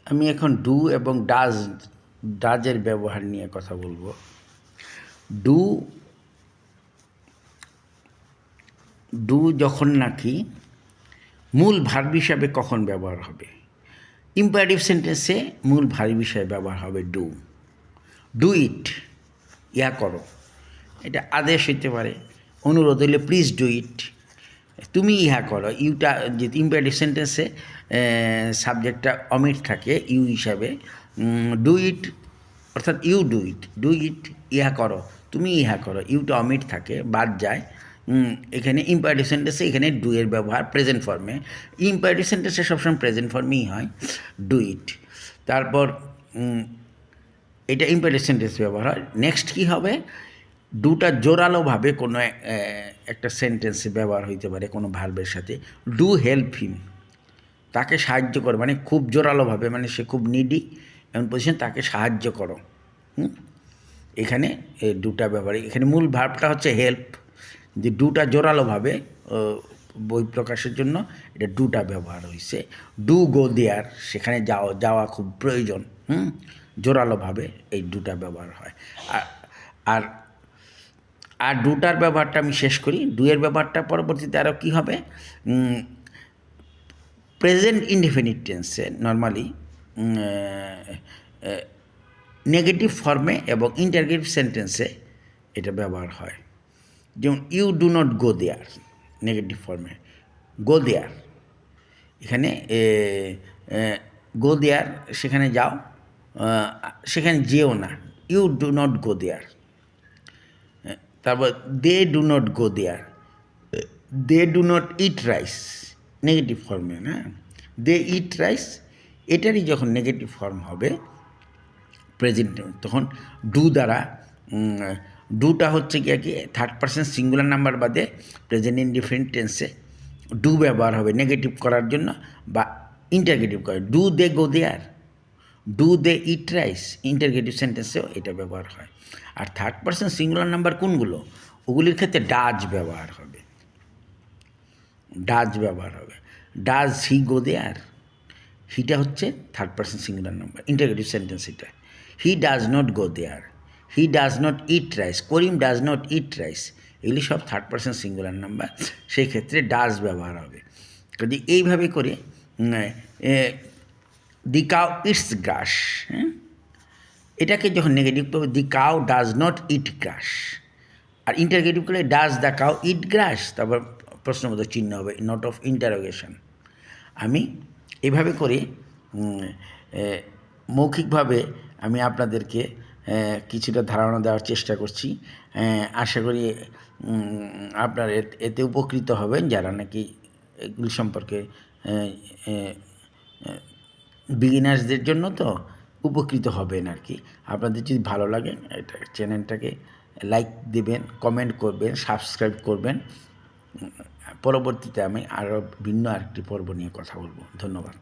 আমি এখন ডু এবং ডাজের ব্যবহার নিয়ে কথা বলবো। ডু ডু যখন নাকি মূল ভার্ব হিসাবে কখন ব্যবহার হবে? ইম্পারেটিভ সেন্টেন্সে মূল ভার্ব হিসাবে ব্যবহার হবে ডু। ডু ইট, ইয়া করো। এটা আদেশ হইতে পারে, অনুরোধ হইলে প্লিজ ডু ইট, তুমি ইহা করো। ইউটা যে ইম্পারেটিভ সেন্টেন্সে সাবজেক্টটা অমিট থাকে ইউ হিসাবে, ডু ইট অর্থাৎ ইউ ডু ইট ইহা করো, তুমি ইহা করো, ইউটা অমিট থাকে, বাদ যায়। এখানে ইম্পারেটিভ সেন্টেন্সে এখানে ডু এর ব্যবহার প্রেজেন্ট ফর্মে। ইম্পারেটিভ সেন্টেন্সে সবসময় প্রেজেন্ট ফর্মেই হয় ডু ইট। তারপর এটা ইম্পারেটিভ সেন্টেন্স ব্যবহার হয়। নেক্সট কী হবে? ডুটা জোরালোভাবে কোনো একটা সেন্টেন্সে ব্যবহার হইতে পারে কোনো ভার্বের সাথে। ডু হেল্প হিম, তাকে সাহায্য করো, মানে খুব জোরালোভাবে, মানে সে খুব নিডি এমন পজিশন, তাকে সাহায্য করো। এখানে ডুটা ব্যবহার। এখানে মূল ভার্বটা হচ্ছে হেল্প, যে ডুটা জোরালোভাবে বই প্রকাশের জন্য এটা ডুটা ব্যবহার হয়েছে। ডু গো দেয়ার, সেখানে যাওয়া খুব প্রয়োজন, জোরালোভাবে এই ডুটা ব্যবহার হয়। আর আর ডুটার ব্যবহারটা আমি শেষ করি। ডুয়ের ব্যবহারটা পরবর্তীতে আরও কী হবে? প্রেজেন্ট ইনডেফিনিট টেন্সে নর্মালি নেগেটিভ ফর্মে এবং ইন্টারগেটিভ সেন্টেন্সে এটা ব্যবহার হয়। যেমন you do not go there, negative ফর্মে গো দেয়ার, এখানে গো দেয়ার, সেখানে যাও, সেখানে যেও না, you do not go there. তারপর they do not go there, they do not eat rice, negative ফর্মে না, দে ইট রাইস, এটারই যখন নেগেটিভ ফর্ম হবে প্রেজেন্ট, তখন ডু দ্বারা, ডুটা হচ্ছে কি থার্ড পারসন সিঙ্গুলার নাম্বার বাদে প্রেজেন্ট ইনডিফিনিট টেন্সে ডু ব্যবহার হবে নেগেটিভ করার জন্য বা ইন্টারগেটিভ করে। Do they go there, do they eat rice, interrogative সেন্টেন্সেও এটা ব্যবহার হয়। আর থার্ড পারসন সিঙ্গুলার নাম্বার কোনগুলো? ওগুলির ক্ষেত্রে ডাজ ব্যবহার হবে, ডাজ ব্যবহার হবে। ডাজ হি গো দেয়ার, হিটা হচ্ছে third person singular number, interrogative sentence এটা। He does not go there, he does not eat rice, Karim does not eat rice, এগুলি সব থার্ড পারসন সিঙ্গুলার নাম্বার, সেই ক্ষেত্রে ডাজ ব্যবহার হবে। যদি এইভাবে করে দি কাউ ইটস গ্রাস, এটাকে যখন নেগেটিভ করবে the cow does not eat grass, আর ইন্টারগেটিভ করলে does the cow eat grass, তারপর প্রশ্নবোধক চিহ্ন হবে, নট অফ ইন্টারোগেশন। আমি এভাবে করে মৌখিকভাবে আমি আপনাদেরকে কিছুটা ধারণা দেওয়ার চেষ্টা করছি। আশা করি আপনারা এতে উপকৃত হবেন, যারা নাকি এগুলি সম্পর্কে বিগিনার্সদের জন্য তো উপকৃত হবেন আর কি। আপনাদের যদি ভালো লাগে এটা চ্যানেলটাকে লাইক দেবেন, কমেন্ট করবেন, সাবস্ক্রাইব করবেন। পরবর্তীতে আমি আরও ভিন্ন আরেকটি পর্ব নিয়ে কথা বলবো। ধন্যবাদ।